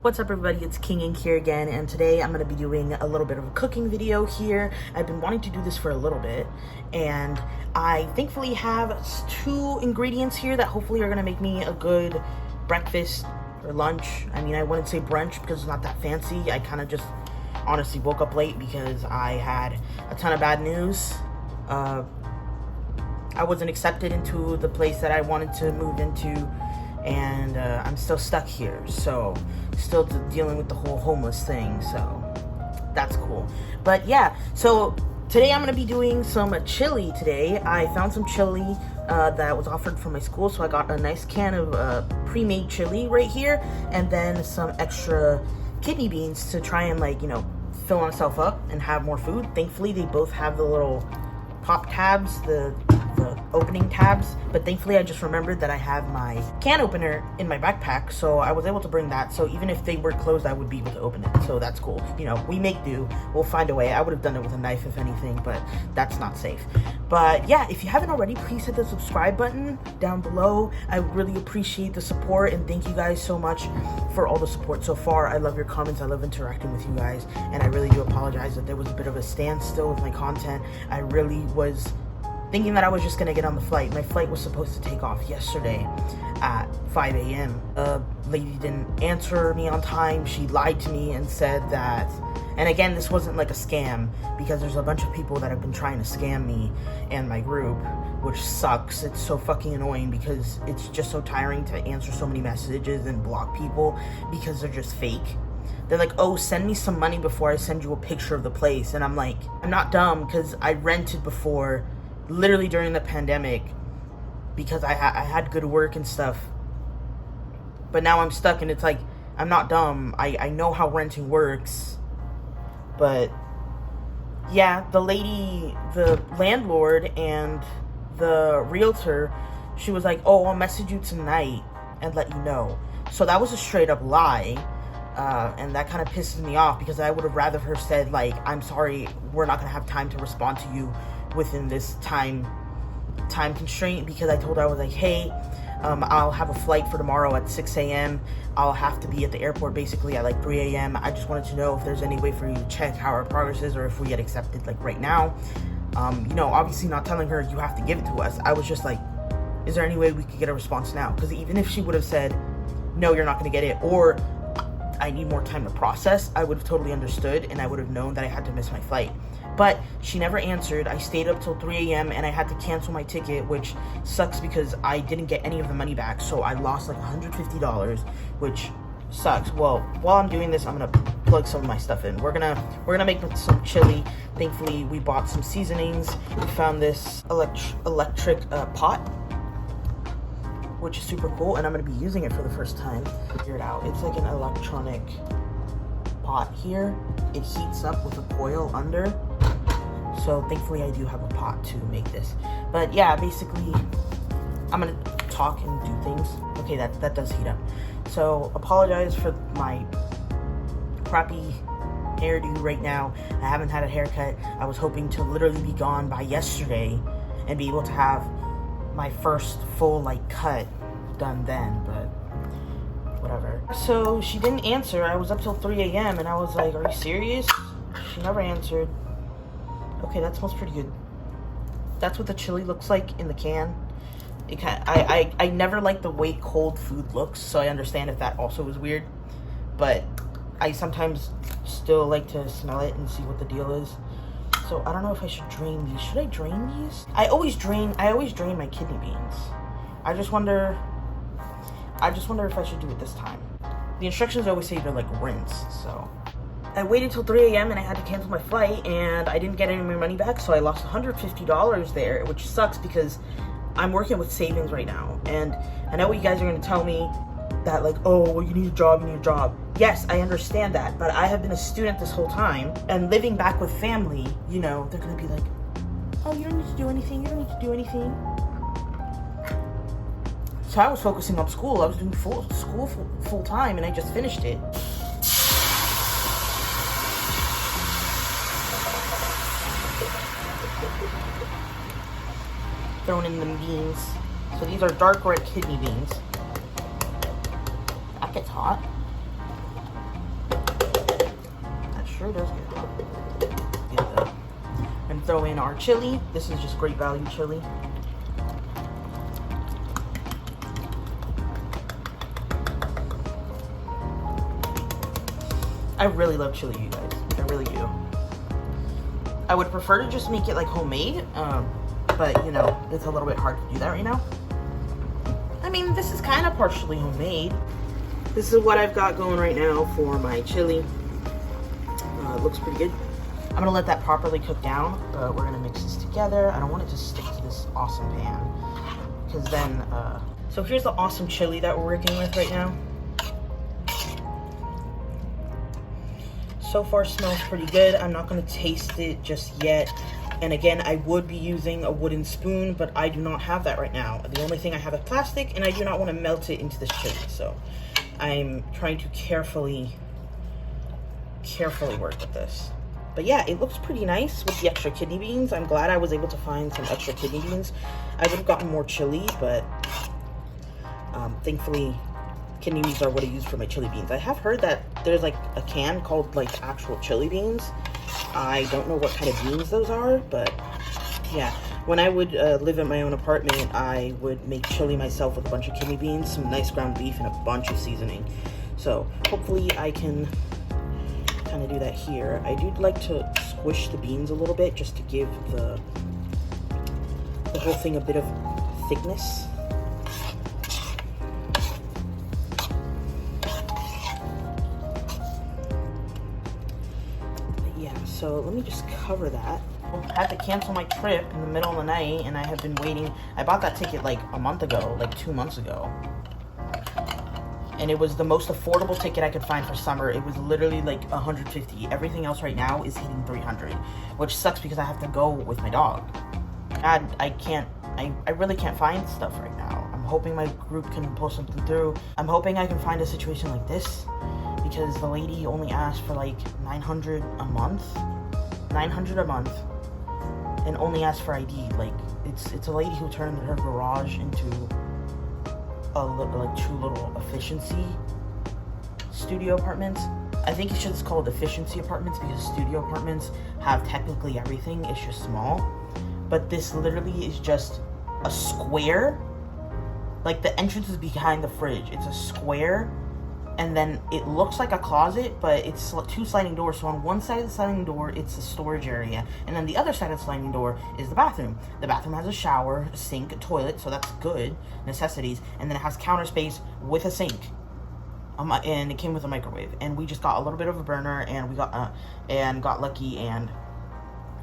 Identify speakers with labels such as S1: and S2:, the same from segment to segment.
S1: What's up everybody, it's King Ink here again, and today I'm going to be doing a little bit of a cooking video here. I've been wanting to do this for a little bit, and I thankfully have 2 ingredients here that hopefully are going to make me a good breakfast or lunch. I mean, I wouldn't say brunch because it's not that fancy. I kind of just honestly woke up late because I had a ton of bad news. I wasn't accepted into the place that I wanted to move into, and I'm still stuck here, so still dealing with the whole homeless thing, so that's cool. But yeah, so today I'm gonna be doing some chili today. I found some chili that was offered from my school, so I got a nice can of pre-made chili right here, and then some extra kidney beans to try and, like, you know, fill myself up and have more food. Thankfully they both have the little pop tabs, the opening tabs, but thankfully I just remembered that I have my can opener in my backpack, so I was able to bring that. So even if they were closed, I would be able to open it, so that's cool. You know, we make do, we'll find a way. I would have done it with a knife if anything, but that's not safe. But yeah, if you haven't already, please hit the subscribe button down below. I really appreciate the support, and thank you guys so much for all the support so far. I love your comments, I love interacting with you guys, and I really do apologize that there was a bit of a standstill with my content. I really was thinking that I was just gonna get on the flight. My flight was supposed to take off yesterday at 5 a.m. A lady didn't answer me on time. She lied to me and said that, and again, this wasn't like a scam, because there's a bunch of people that have been trying to scam me and my group, which sucks. It's so fucking annoying because it's just so tiring to answer so many messages and block people because they're just fake. They're like, oh, send me some money before I send you a picture of the place. And I'm like, I'm not dumb, because I rented before, literally during the pandemic, because I had good work and stuff. But now I'm stuck, and it's like, I'm not dumb. I know how renting works. But yeah, the lady, the landlord and the realtor, she was like, oh, I'll message you tonight and let you know. So that was a straight up lie. And that kind of pisses me off, because I would have rather her said, like, I'm sorry, we're not gonna have time to respond to you within this time constraint, because I told her, I was like, hey, I'll have a flight for tomorrow at 6 a.m. I'll have to be at the airport basically at like 3 a.m. I just wanted to know if there's any way for you to check how our progress is, or if we get accepted like right now. You know, obviously not telling her you have to give it to us. I was just like, is there any way we could get a response now? Because even if she would have said, no, you're not going to get it, or I need more time to process, I would have totally understood, and I would have known that I had to miss my flight. But she never answered. I stayed up till 3 a.m. and I had to cancel my ticket, which sucks because I didn't get any of the money back, so I lost like $150, which sucks. Well, while I'm doing this, I'm gonna plug some of my stuff in. We're gonna make some chili. Thankfully, we bought some seasonings. We found this electric pot, which is super cool, and I'm gonna be using it for the first time. Figure it out. It's like an electronic pot here. It heats up with a coil under. So thankfully I do have a pot to make this. But yeah, basically I'm gonna talk and do things. Okay, that does heat up. So apologize for my crappy hairdo right now. I haven't had a haircut. I was hoping to literally be gone by yesterday and be able to have my first full like cut done then, but whatever. So she didn't answer. I was up till 3 a.m. and I was like, are you serious? She never answered. Okay, that smells pretty good. That's what the chili looks like in the can. I never like the way cold food looks, so I understand if that also is weird. But I sometimes still like to smell it and see what the deal is. So I don't know if I should drain these. Should I drain these? I always drain my kidney beans. I just wonder if I should do it this time. The instructions always say to like rinse, so. I waited till 3 a.m. and I had to cancel my flight, and I didn't get any of my money back, so I lost $150 there, which sucks because I'm working with savings right now. And I know what you guys are gonna tell me, that like, oh, well, you need a job. Yes, I understand that, but I have been a student this whole time, and living back with family, you know, they're gonna be like, oh, you don't need to do anything, So I was focusing on school. I was doing school full time, and I just finished it. Throwing in the beans. So these are dark red kidney beans. That gets hot. sure does get that. And throw in our chili. This is just great value chili. I really love chili, you guys. I really do. I would prefer to just make it like homemade, but you know, it's a little bit hard to do that right now. I mean, this is kind of partially homemade. This is what I've got going right now for my chili. It looks pretty good. I'm gonna let that properly cook down, but we're gonna mix this together. I don't want it to stick to this awesome pan, because then, so here's the awesome chili that we're working with right now. So far smells pretty good. I'm not gonna taste it just yet. And again, I would be using a wooden spoon, but I do not have that right now. The only thing I have is plastic, and I do not want to melt it into this chili. So I'm trying to carefully work with this. But yeah, it looks pretty nice with the extra kidney beans. I'm glad I was able to find some extra kidney beans. I would have gotten more chili, but thankfully, kidney beans are what I use for my chili beans. I have heard that there's like a can called like actual chili beans. I don't know what kind of beans those are, but yeah. When I would live in my own apartment, I would make chili myself with a bunch of kidney beans, some nice ground beef, and a bunch of seasoning. So hopefully I can kind of do that here. I do like to squish the beans a little bit just to give the whole thing a bit of thickness. So let me just cover that. I had to cancel my trip in the middle of the night, and I have been waiting. I bought that ticket like a month ago, like 2 months ago. And it was the most affordable ticket I could find for summer. It was literally like $150. Everything else right now is hitting $300, which sucks because I have to go with my dog. God, I really can't find stuff right now. I'm hoping my group can pull something through. I'm hoping I can find a situation like this, because the lady only asked for like $900 a month, and only asked for ID. Like, it's a lady who turned her garage into like 2 little efficiency studio apartments. I think it's just called efficiency apartments because studio apartments have technically everything. It's just small, but this literally is just a square. Like, the entrance is behind the fridge. It's a square. And then it looks like a closet, but it's 2 sliding doors. So on one side of the sliding door, it's the storage area. And then the other side of the sliding door is the bathroom. The bathroom has a shower, a sink, a toilet, so that's good. Necessities. And then it has counter space with a sink. And it came with a microwave. And we just got a little bit of a burner, and we got lucky, and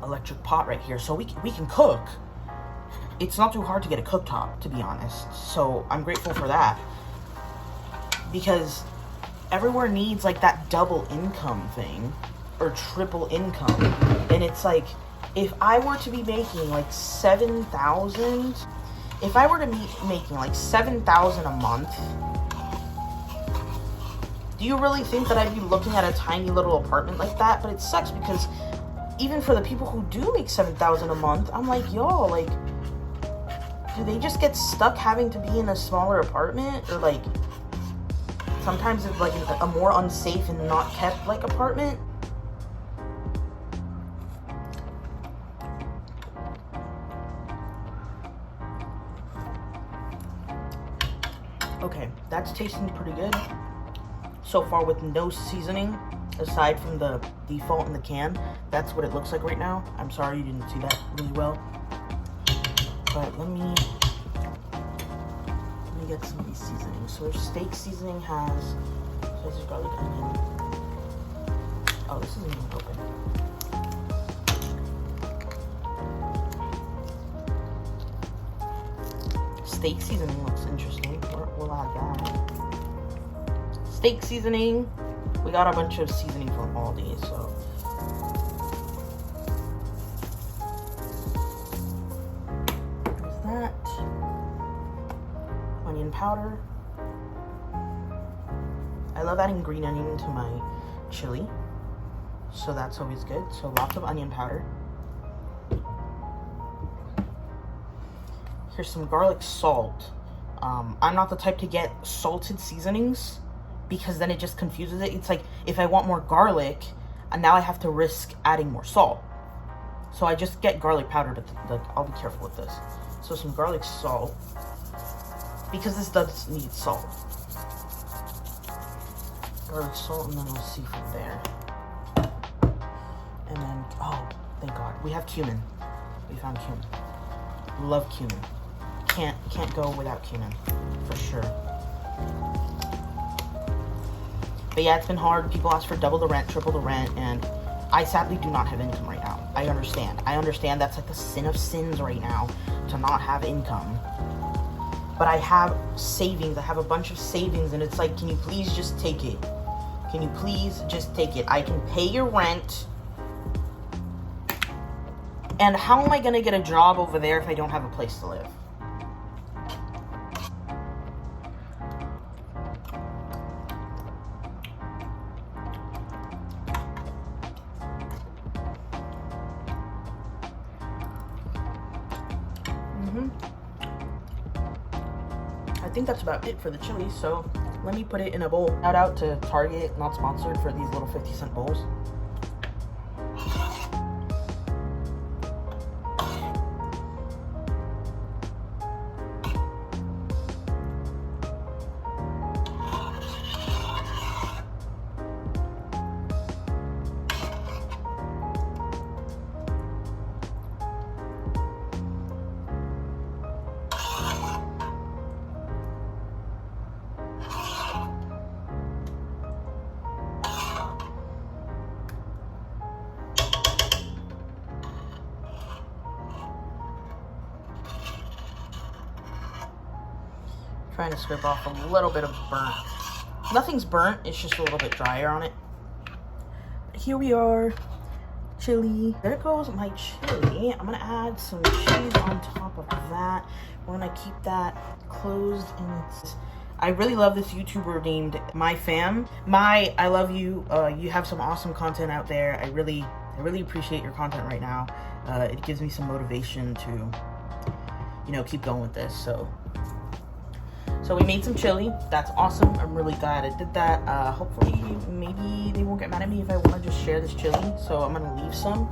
S1: electric pot right here. So we can cook. It's not too hard to get a cooktop, to be honest. So I'm grateful for that. Because everywhere needs like that double income thing or triple income, and it's like, if I were to be making like $7,000, if I were to be making like $7,000 a month, do you really think that I'd be looking at a tiny little apartment like that? But it sucks because even for the people who do make $7,000 a month, I'm like, yo, like, do they just get stuck having to be in a smaller apartment? Or like, sometimes it's like a more unsafe and not kept like apartment. Okay, that's tasting pretty good so far with no seasoning aside from the default in the can. That's what it looks like right now. I'm sorry you didn't see that really well, but let me get some of these seasonings. So steak seasoning has, so this is garlic, onion. Oh, this isn't even open. Steak seasoning looks interesting. We'll add that. Steak seasoning. We got a bunch of seasoning from Aldi, so. There's that. Onion powder. I love adding green onion to my chili, so that's always good. So lots of onion powder. Here's some garlic salt. I'm not the type to get salted seasonings because then it just confuses it. It's like, if I want more garlic, and now I have to risk adding more salt. So I just get garlic powder, but I'll be careful with this. So some garlic salt, because this does need salt. Garlic salt, and then we'll see from there. And then, oh, thank God, we have cumin. We found cumin. Love cumin. Can't go without cumin, for sure. But yeah, it's been hard. People ask for double the rent, triple the rent, and I sadly do not have income right now. I understand. I understand that's like the sin of sins right now, to not have income. But I have savings. I have a bunch of savings, and it's like, can you please just take it? Can you please just take it? I can pay your rent. And how am I gonna get a job over there if I don't have a place to live? I think that's about it for the chili, so let me put it in a bowl. Shout out to Target, not sponsored, for these little 50-cent bowls. Trying to scrape off a little bit of burnt. Nothing's burnt, it's just a little bit drier on it. Here we are, chili. There goes my chili. I'm gonna add some cheese on top of that. We're gonna keep that closed, and I really love this YouTuber named My Fam. I love you. You have some awesome content out there. I really appreciate your content right now. It gives me some motivation to, you know, keep going with this. So we made some chili. That's awesome. I'm really glad I did that. Hopefully, maybe they won't get mad at me if I want to just share this chili. So I'm gonna leave some.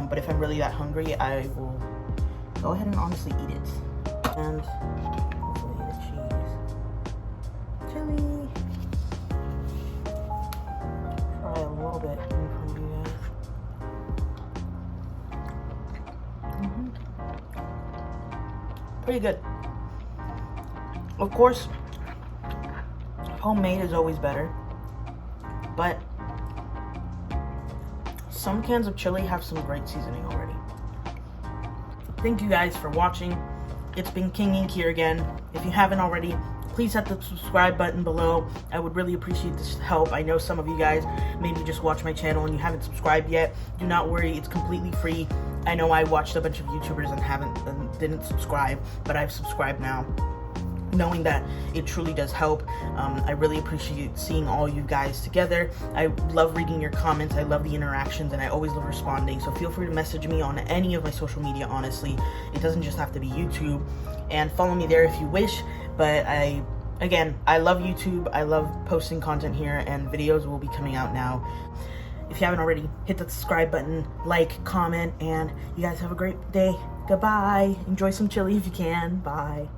S1: But if I'm really that hungry, I will go ahead and honestly eat it. And hopefully the cheese, chili. Try a little bit in front of you guys. Pretty good. Of course, homemade is always better, but some cans of chili have some great seasoning already. Thank you guys for watching. It's been King Ink here again. If you haven't already, please hit the subscribe button below. I would really appreciate this help. I know some of you guys maybe just watch my channel and you haven't subscribed yet. Do not worry, it's completely free. I know I watched a bunch of YouTubers and didn't subscribe, but I've subscribed now, knowing that it truly does help. I really appreciate seeing all you guys together. I love reading your comments. I love the interactions, and I always love responding. So feel free to message me on any of my social media, honestly. It doesn't just have to be YouTube. And follow me there if you wish. But again, I love YouTube. I love posting content here, and videos will be coming out now. If you haven't already, hit the subscribe button, like, comment, and you guys have a great day. Goodbye. Enjoy some chili if you can. Bye.